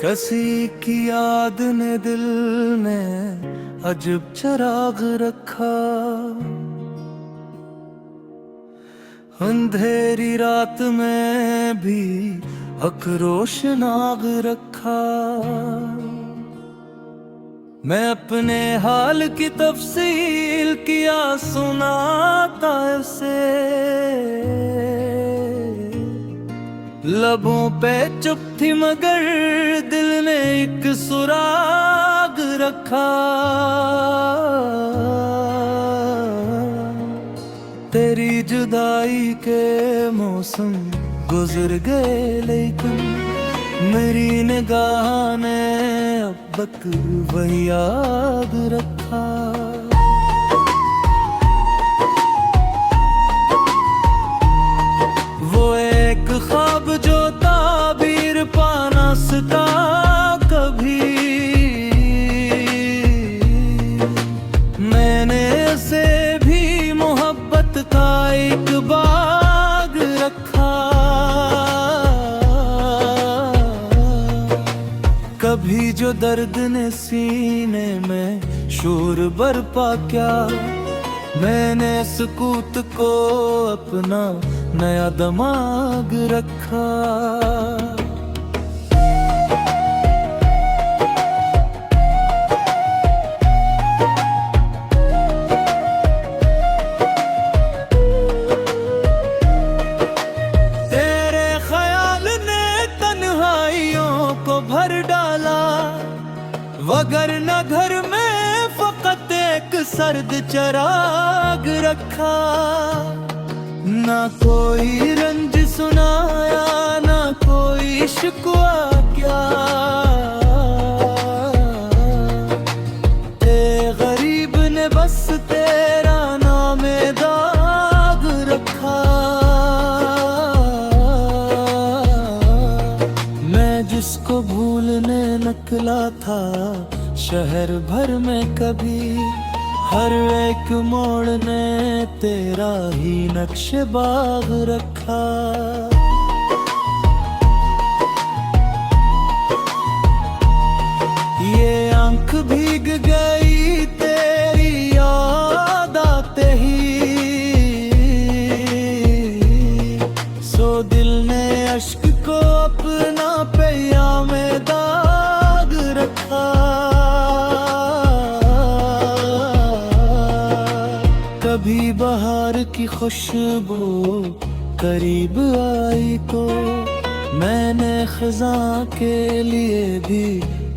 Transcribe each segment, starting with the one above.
किसी की याद ने दिल में अजब चराग रखा। अंधेरी रात में भी अकरोश नाग रखा। मैं अपने हाल की तफसील किया सुनाता उसे। लबों पे चुप थी मगर दिल ने एक सुराग रखा। तेरी जुदाई के मौसम गुजर गए लेकिन मेरी निगाह ने अब तक वही याद रखा। वो एक ख्वाब जो ताबीर पाना सका कभी। मैंने उसे भी मोहब्बत का एक बाग रखा। कभी जो दर्द ने सीने में शोर बरपा किया, मैंने सुकूत को अपना नया दिमाग रखा। तेरे ख्याल ने तन्हाइयों को भर डाला, वगरना घर में फकत एक सर्द चराग रखा। ना कोई रंज सुनाया ना कोई शिकवा क्या। ते गरीब ने बस तेरा नामे दाग रखा। मैं जिसको भूलने निकला था शहर भर में कभी, हर एक मोड़ ने तेरा ही नक्शे बाग रखा। ये आंख भीग गई तेरी याद आते ही, सो दिल ने अश्क को अपना पहिया में दाग रखा। कभी बहार की खुशबू करीब आई तो मैंने खज़ां के लिए भी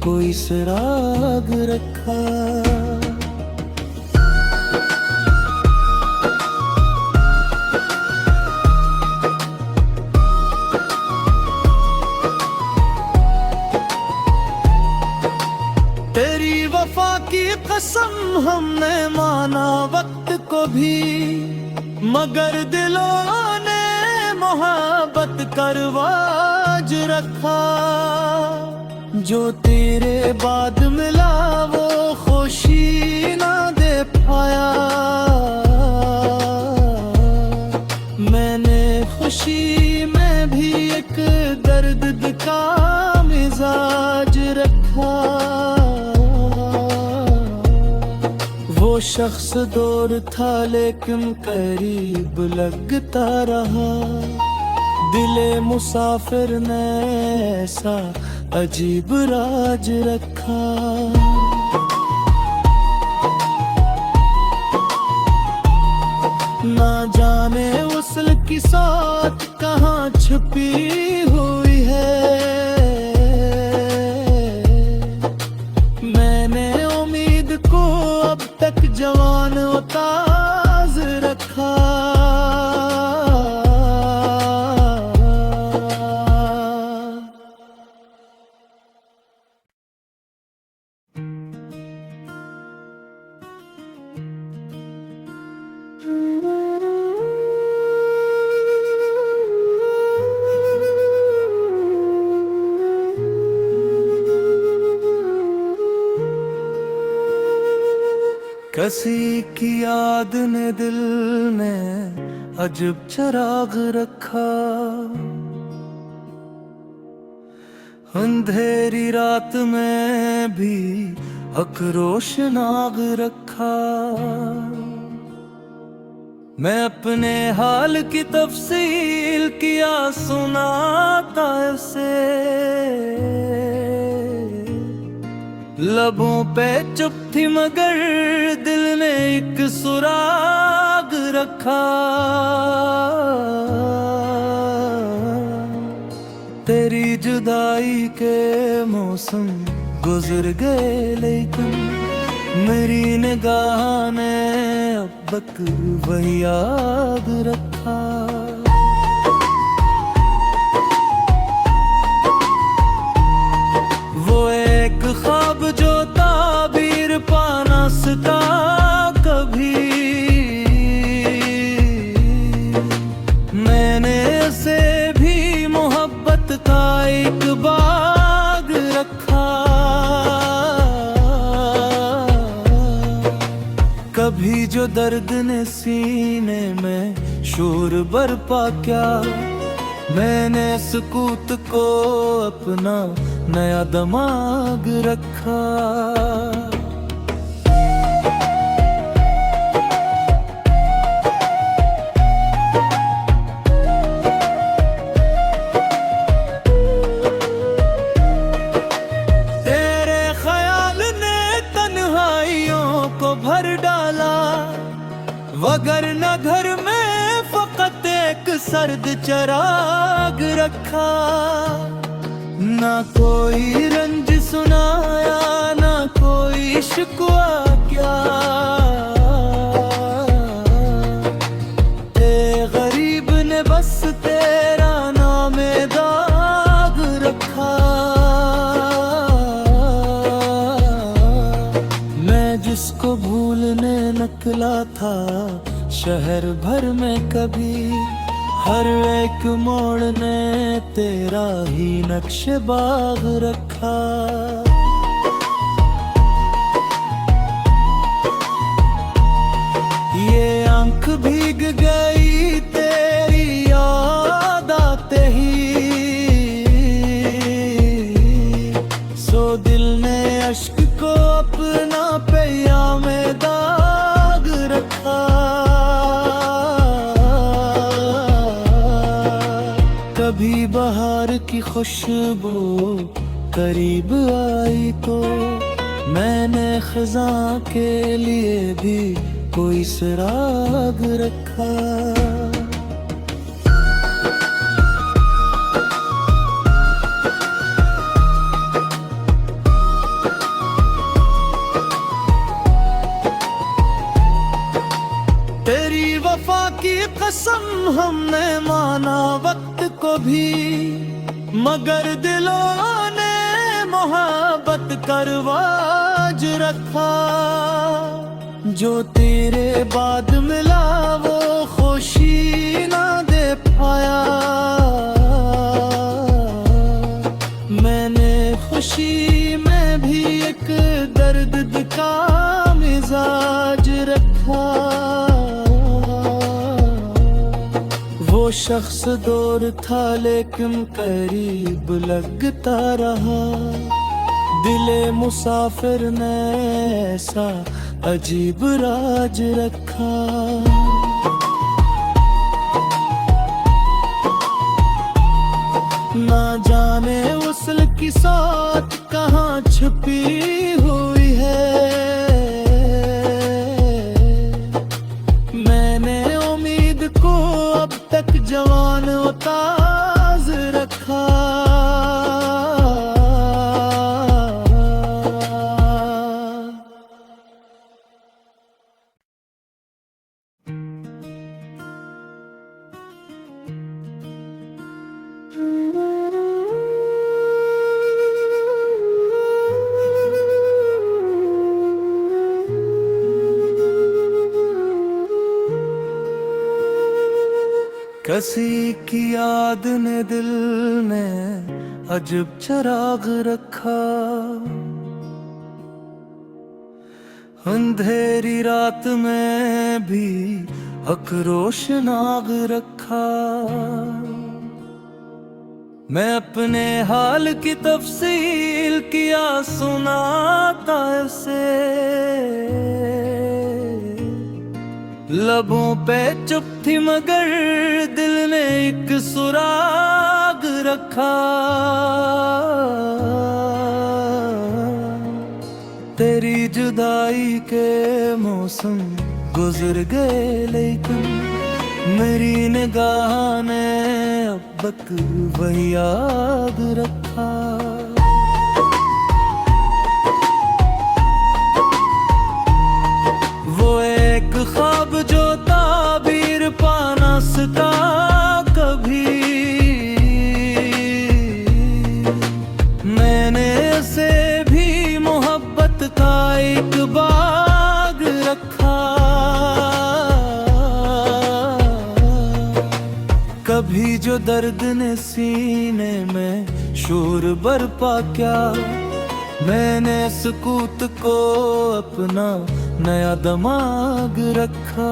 कोई सुराग रखा। तेरी वफा की कसम हमने माना वक्त को भी, मगर दिलों ने मोहब्बत करवाज रखा। जो तेरे बाद मिला वो खुशी ना दे पाया, मैंने खुशी में भी एक दर्द का मिजाज रखा। वो शख्स दूर था लेकिन करीब लगता रहा, दिले मुसाफिर ने ऐसा अजीब राज रखा। ना जाने वसल की साथ कहाँ छुपी हुई है, मैंने उम्मीद को अब तक जवान व ताज़ रखा। किसी की याद ने दिल में अजब चराग रखा। अंधेरी रात में भी हक रोशनाग रखा। मैं अपने हाल की तफसील किया सुनाता उसे, लबों पे चुप थी मगर दिल ने एक सुराग रखा। तेरी जुदाई के मौसम गुजर गए लेकिन मेरी निगाह ने अब तक वही याद रखा। वो एक ख्वाब जो ताबीर पाना सका कभी, मैंने उसे भी मोहब्बत का एक बाग रखा। कभी जो दर्द ने सीने में शोर बरपा किया, मैंने सुकूत को अपना नया दिमाग रखा। तेरे ख्याल ने तन्हाइयों को भर डाला, वगरना घर में फकत एक सर्द चराग रखा। ना कोई रंज सुनाया ना कोई शिकवा क्या, ए गरीब ने बस तेरा नामे दाग रखा। मैं जिसको भूलने निकला था शहर भर में कभी, हर एक मोड़ ने तेरा ही नक्शे बाग रखा। ये आंख भीग गई तेरी याद आते ही, सो दिल ने अश्क को अपना पहिया में दाग रखा। कभी बहार की खुशबू करीब आई तो मैंने खज़ां के लिए भी कोई सुराग रखा। तेरी वफा की कसम हमने माना वक्त को भी, मगर दिलों ने मोहब्बत करवाज रखा। जो तेरे बाद मिला वो खुशी ना दे पाया, मैंने खुशी में भी एक दर्द का मिजाज रखा। वो शख्स दूर था लेकिन करीब लगता रहा, दिले मुसाफिर ने ऐसा अजीब राज रखा। ना जाने वसल की साथ कहाँ छुपी हुई है, मैंने उम्मीद को अब तक जवान व ताज़ रखा। किसी की याद ने दिल में अजब चराग रखा, अंधेरी रात में भी हक रोशनाग रखा। मैं अपने हाल की तफसील किया सुनाता उसे, लबों पे चुप थी मगर दिल ने एक सुराग रखा। तेरी जुदाई के मौसम गुजर गए लेकिन मेरी निगाह ने अब तक वही याद रखा। वो एक ख्वाब जो ताबीर पाना सका कभी, मैंने उसे भी मोहब्बत का एक बाग रखा। कभी जो दर्द ने सीने में शोर बरपा किया, मैंने सुकूत को अपना नया दिमाग रखा।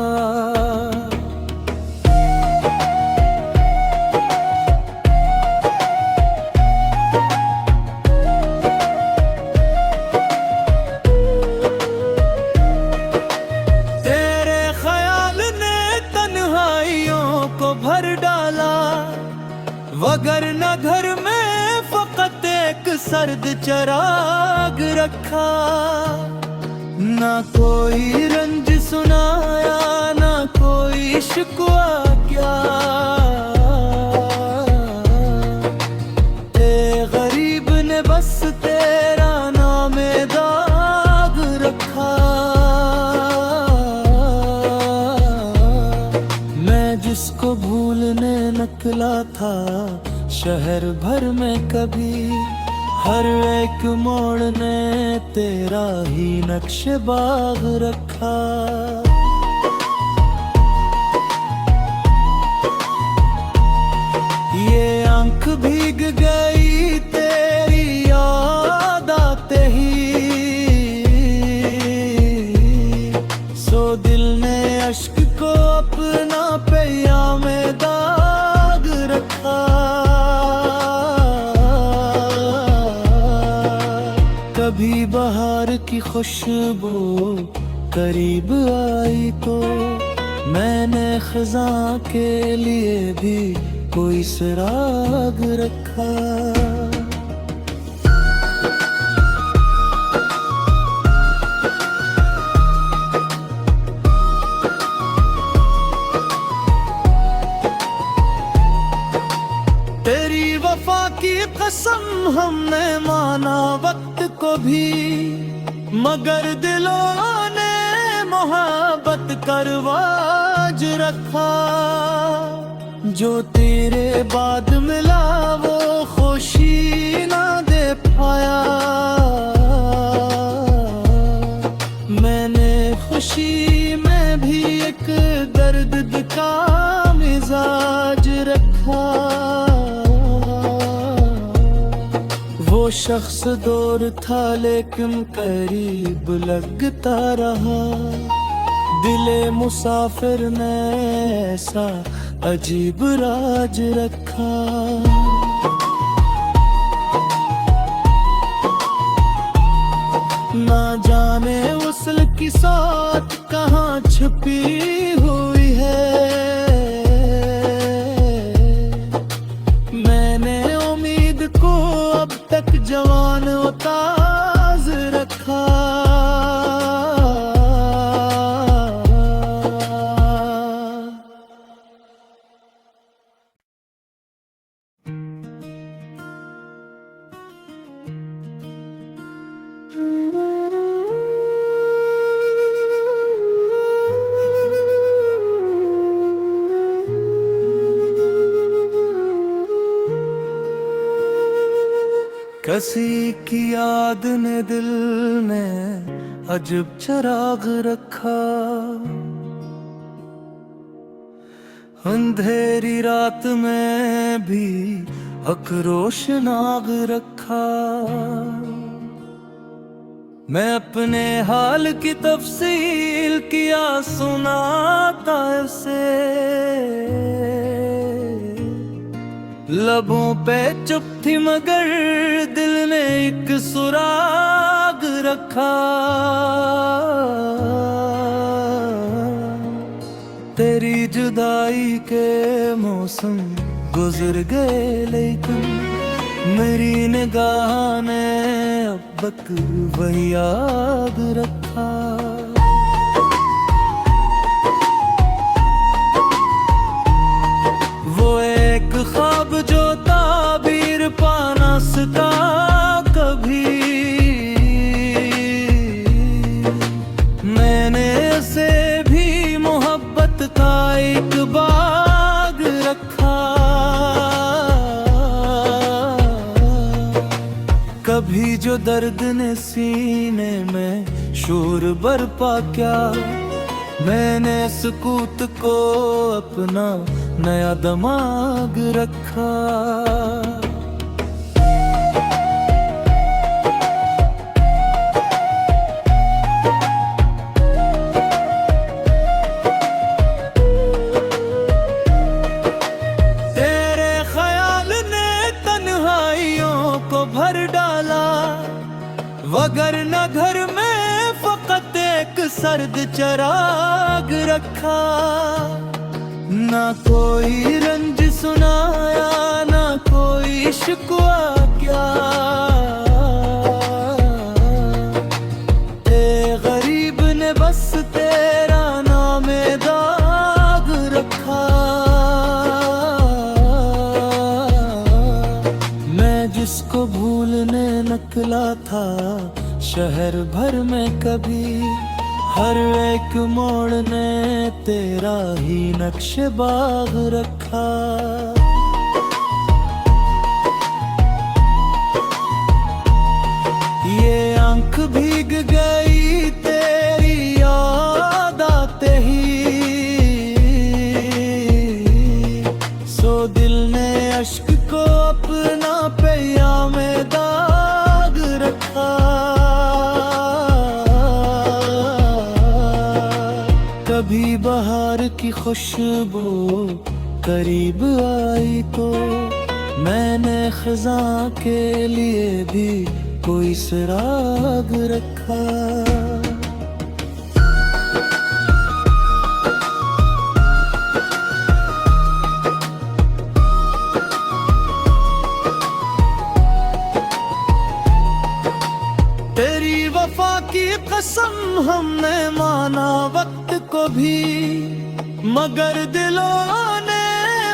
तेरे ख्याल ने तन्हाइयों को भर डाला, वगरना घर में फकत एक सर्द चराग रखा। ना कोई रंज सुनाया ना कोई शिकवा क्या, ए गरीब ने बस तेरा नाम दाग रखा। मैं जिसको भूलने निकला था शहर भर में कभी, हर एक मोड़ ने तेरा ही नक्शे बाग रखा। ये आंख भीग गई तेरी याद आते ही, सो दिल ने अश्क को अपना पहिया में दाग रखा। कभी बहार की खुशबू करीब आई तो मैंने खज़ां के लिए भी कोई सुराग रखा। तेरी वफा की कसम हमने माना वक्त को भी, मगर दिलों ने मोहब्बत का रिवाज रखा। जो तेरे बाद मिला वो खुशी ना दे पाया, मैंने खुशी में भी एक दर्द का मिजाज रखा। वो शख्स दूर था लेकिन करीब लगता रहा, दिले मुसाफिर ने ऐसा अजीब राज रखा। ना जाने वसल की साथ कहाँ छुपी हुई है, मैंने उम्मीद को अब तक जवान व ताज रखा। किसी की याद ने दिल में अजब चराग रखा, अंधेरी रात में भी हक रोशनाग रखा। मैं अपने हाल की तफसील किया सुनाता उसे, लबों पे चुप थी मगर दिल ने एक सुराग रखा। तेरी जुदाई के मौसम गुजर गए लेकिन मेरी निगाह ने अब तक वही याद रखा। वो एक ख्वाब जो ताबीर पाना सका कभी, मैंने उसे भी मोहब्बत का एक बाग रखा। कभी जो दर्द ने सीने में शोर बरपा क्या, मैंने सुकूत को अपना नया दिमाग रखा। तेरे ख्याल ने तन्हाइयों को भर डाला, वगर न घर में फकत एक सर्द चराग रखा। ना कोई रंज सुनाया ना कोई शिकवा क्या, ए गरीब ने बस तेरा नाम दाग रखा। मैं जिसको भूलने निकला था शहर भर में कभी, हर एक मोड़ ने तेरा ही नक्शे बाग रखा। ये आंख भीग गई तेरी याद आते ही, सो दिल ने अश्क को अपना पहिया में दाग रखा। कभी बहार की खुशबू करीब आई तो मैंने खज़ां के लिए भी कोई सुराग रखा। तेरी वफा की कसम हमने माना वक्त को भी, मगर दिलों ने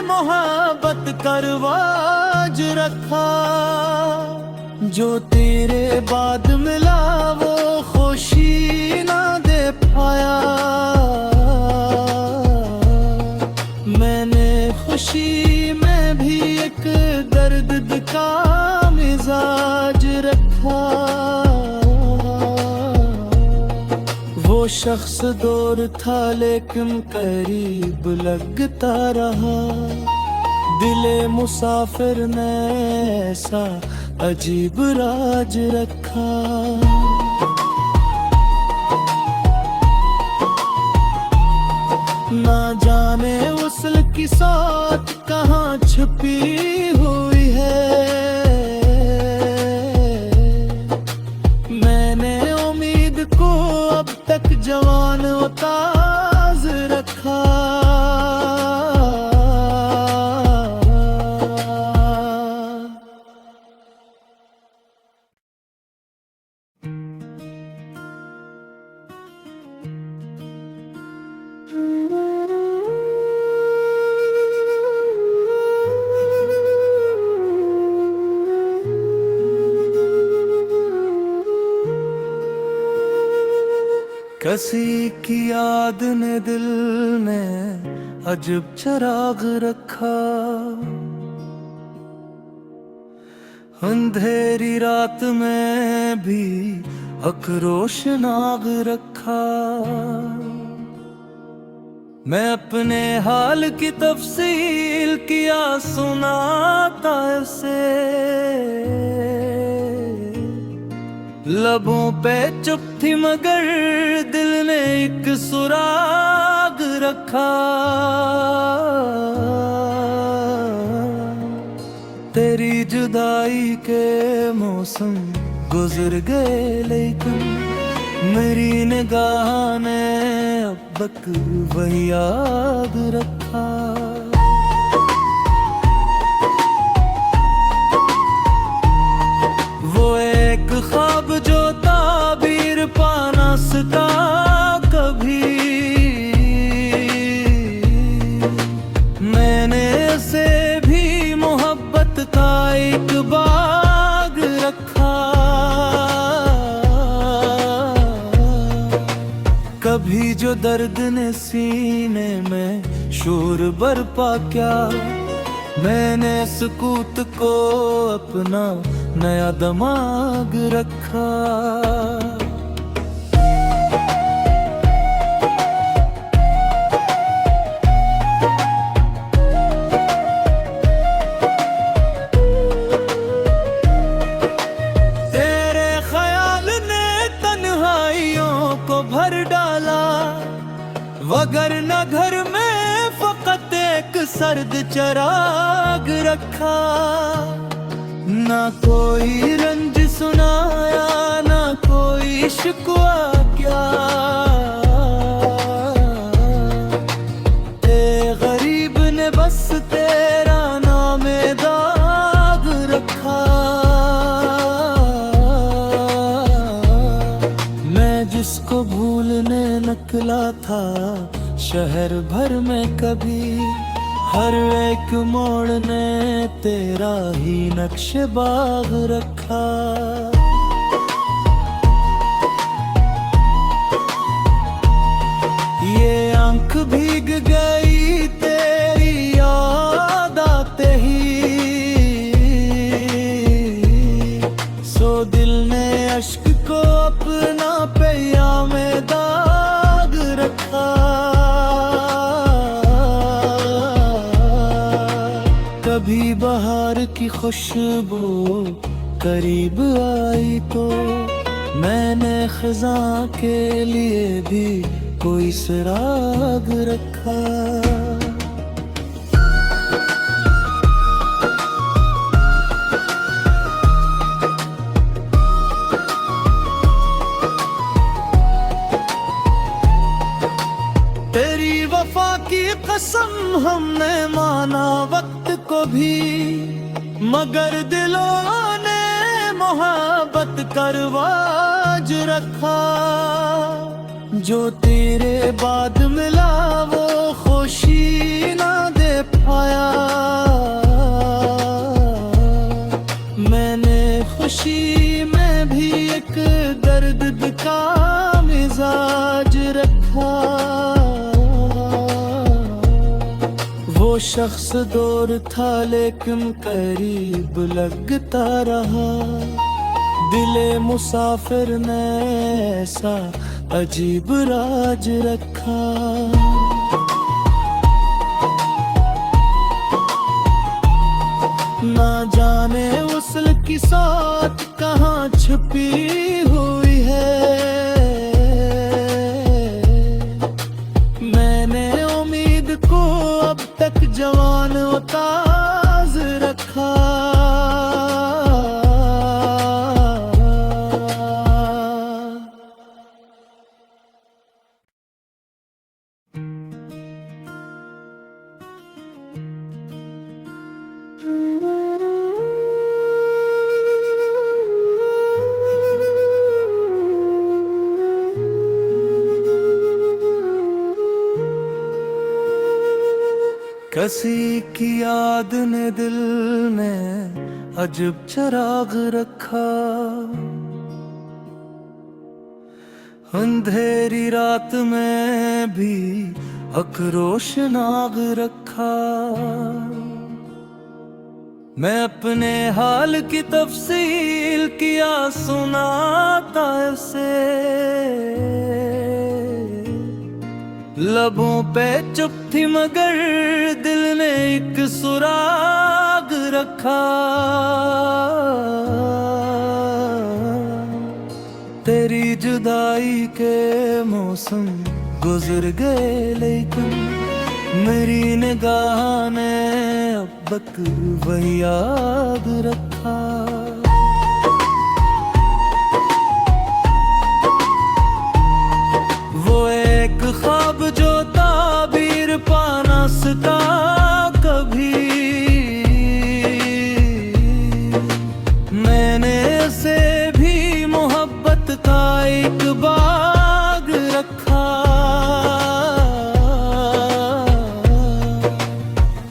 मोहब्बत करवाज रखा। जो तेरे बाद मिला वो खुशी ना दे पाया, मैंने खुशी में भी एक दर्द का मिजाज रखा। वो शख्स दूर था लेकिन करीब लगता रहा, दिले मुसाफिर ने ऐसा अजीब राज रखा। ना जाने वसल की साथ कहाँ छुपी हुई है, मैंने उम्मीद को अब तक जवान व ताज रखा। किसी की याद ने दिल में अजब चराग रखा, अंधेरी रात में भी अक्रोश नाग रखा। मैं अपने हाल की तफसील किया सुनाता उसे, लबों पे चुप थी मगर दिल ने एक सुराग रखा। तेरी जुदाई के मौसम गुजर गए, लेकिन मेरी निगाह ने अब तक वही याद रखा। वो एक ख्वाब जो ताबीर पाना सका कभी, मैंने उसे भी मोहब्बत का एक बाग रखा। कभी जो दर्द ने सीने में शोर बरपा किया, मैंने सुकूत को अपना नया दिमाग रखा। तेरे ख्याल ने तन्हाइयों को भर डाला, वगरना घर में फकत एक सर्द चराग रखा। ना कोई रंज सुनाया, ना कोई शिकवा क्या, ए गरीब ने बस तेरा नाम दाग रखा। मैं जिसको भूलने निकला था शहर भर में कभी, हर एक मोड़ ने तेरा ही नक्श बाग रखा। ये आंख भीग गई तेरी याद आते ही, सो दिल ने अश्क को अपना पैया में दाग रखा। कभी बहार की खुशबू करीब आई तो मैंने खज़ां के लिए भी कोई सुराग रखा। तेरी वफा की कसम हमने माना वक्त को भी, मगर दिलों ने मोहब्बत करवाज रखा। जो तेरे बाद मिला वो खुशी ना दे पाया, मैंने खुशी में भी एक दर्द का मिजाज रखा। वो शख्स दूर था लेकिन करीब लगता रहा, दिले मुसाफिर ने ऐसा अजीब राज रखा। ना जाने वसल की साथ कहाँ छुपी हुई है, मैंने उम्मीद को अब तक जवान व ताज़ रखा। किसी की याद ने दिल में अजब चराग रखा, अंधेरी रात में भी अक्रोश नाग रखा। मैं अपने हाल की तफसील किया सुनाता उसे, लबों पे चुप थी मगर दिल ने एक सुराग रखा। तेरी जुदाई के मौसम गुजर गए लेकिन मेरी निगाह ने अब सबक वही याद रखा। वो एक ख्वाब जो ताबीर पाना सका कभी, मैंने उसे भी मोहब्बत का एक बाग रखा।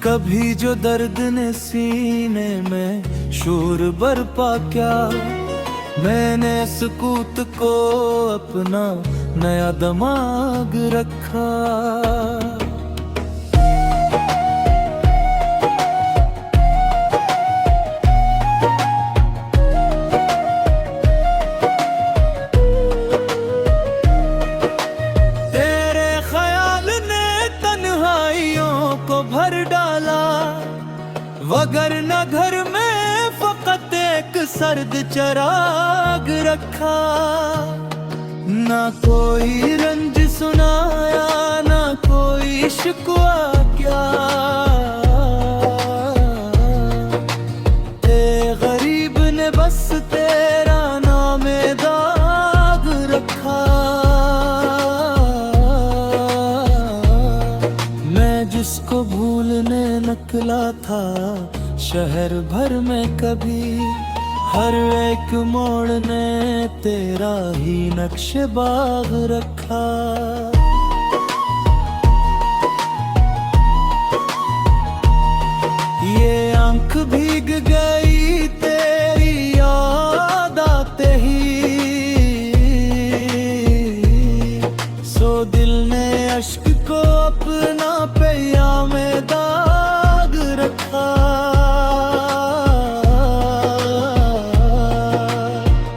कभी जो दर्द ने सीने में शोर बरपा क्या, मैंने सुकूत को अपना नया दिमाग रखा। तेरे ख्याल ने तन्हाइयों को भर डाला, वगर न घर में फकत एक सर्द चराग रखा। ना कोई रंज सुनाया, ना कोई शिकवा क्या, ए गरीब ने बस तेरा नामे दाग रखा। मैं जिसको भूलने निकला था शहर भर में कभी, हर एक मोड़ ने तेरा ही नक्शे बाग रखा। ये आंख भीग गई तेरी याद आते ही, सो दिल ने अश्क को अपना पहिया में दाग रखा।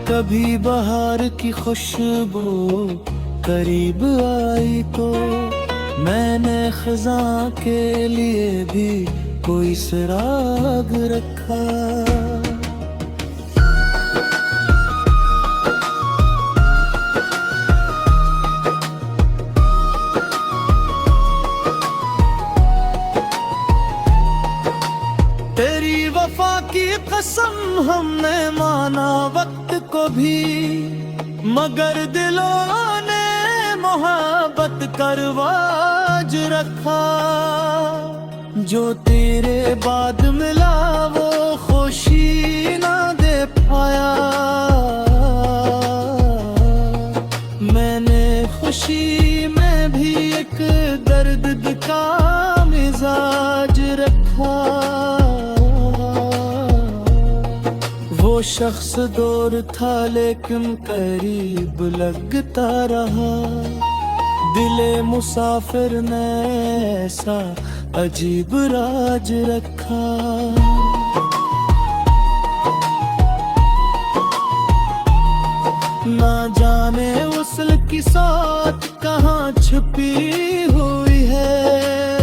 कभी बहार की खुशबू करीब आई तो मैंने खज़ां के लिए भी कोई सराग रखा। तेरी वफा की कसम हमने माना वक्त को भी, मगर दिलों ने मोहब्बत करवाज रखा। जो तेरे बाद मिला वो खुशी ना दे पाया, मैंने खुशी में भी एक दर्द का मिजाज रखा। वो शख्स दूर था लेकिन करीब लगता रहा, दिले मुसाफिर ने ऐसा अजीब राज रखा। ना जाने उसल की साथ कहाँ छुपी हुई है,